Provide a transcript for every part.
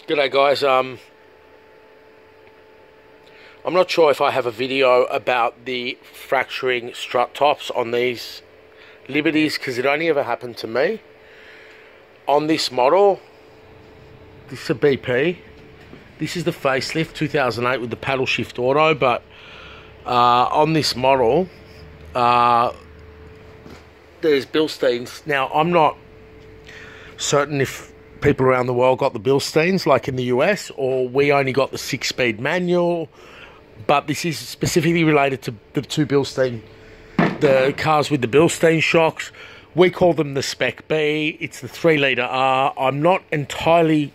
G'day guys, I'm not sure if I have a video about the fracturing strut tops on these Liberties because it only ever happened to me. On this model, this is a BP. This is the facelift 2008 with the paddle shift auto, but on this model, there's Bilsteins. Now, I'm not certain if people around the world got the Bilsteins like in the US, or we only got the 6-speed manual, but this is specifically related to the two Bilstein, the cars with the Bilstein shocks. We call them the Spec B. It's the 3-litre R. I'm not entirely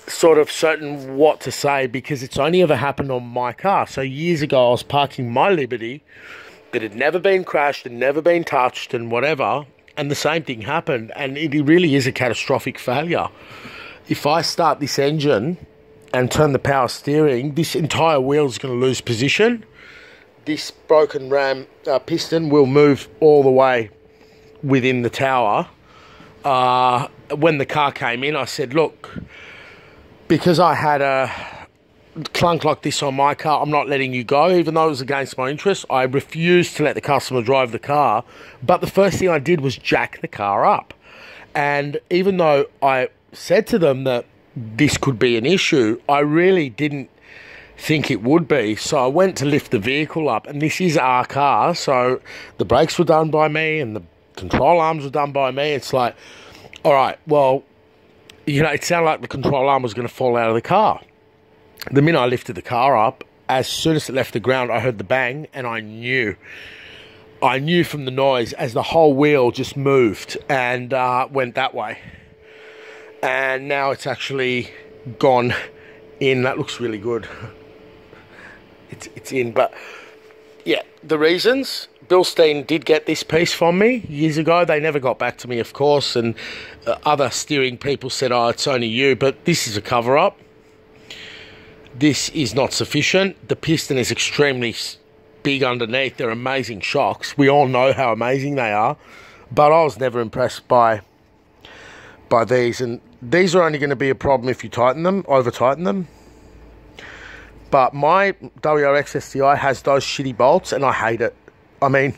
sort of certain what to say because it's only ever happened on my car. So years ago I was parking my Liberty that had never been crashed and never been touched and whatever, and the same thing happened, and it really is a catastrophic failure. If I start this engine and turn the power steering, this entire wheel is going to lose position. This broken ram piston will move all the way within the tower. When the car came in, I said, look, because I had a clunk like this on my car, I'm not letting you go, even though it was against my interest. I refused to let the customer drive the car, but the first thing I did was jack the car up. And even though I said to them that this could be an issue, I really didn't think it would be. So I went to lift the vehicle up, and this is our car, so the brakes were done by me and the control arms were done by me. It's like, all right, well, you know, it sounded like the control arm was going to fall out of the car. The minute I lifted the car up, as soon as it left the ground, I heard the bang, and I knew from the noise as the whole wheel just moved and went that way. And now it's actually gone in. That looks really good. It's in, but yeah, the reasons. Bilstein did get this piece from me years ago. They never got back to me, of course, and other steering people said, oh, it's only you, but this is a cover-up. This is not sufficient. The piston is extremely big underneath. They're amazing shocks. We all know how amazing they are, but I was never impressed by these, and these are only going to be a problem if you tighten them, over-tighten them. But my WRX STI has those shitty bolts, and I hate it. I mean,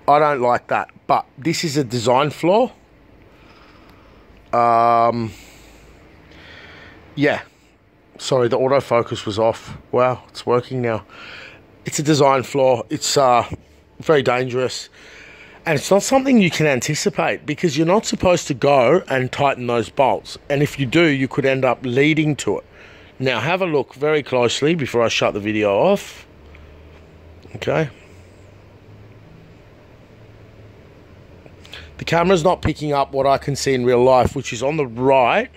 I don't like that, but this is a design flaw. Yeah. Sorry, the autofocus was off. Wow, it's working now. It's a design flaw. It's very dangerous. And it's not something you can anticipate because you're not supposed to go and tighten those bolts. And if you do, you could end up leading to it. Now, have a look very closely before I shut the video off. Okay. The camera's not picking up what I can see in real life, which is on the right.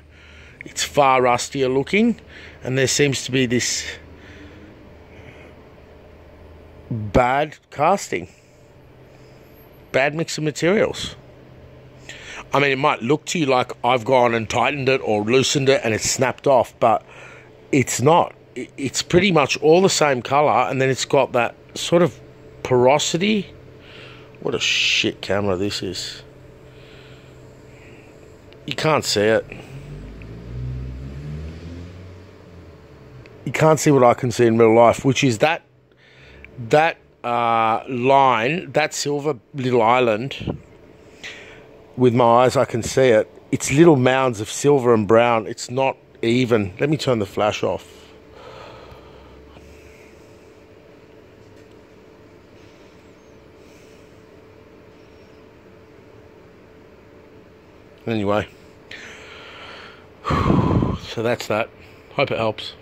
It's far rustier looking, and there seems to be this bad casting, bad mix of materials. I mean, it might look to you like I've gone and tightened it or loosened it and it's snapped off, but it's not. It's pretty much all the same color, and then it's got that sort of porosity. What a shit camera this is. You can't see it. You can't see what I can see in real life, which is that line, that silver little island. With my eyes, I can see it. It's little mounds of silver and brown. It's not even. Let me turn the flash off. Anyway, so that's that. Hope it helps.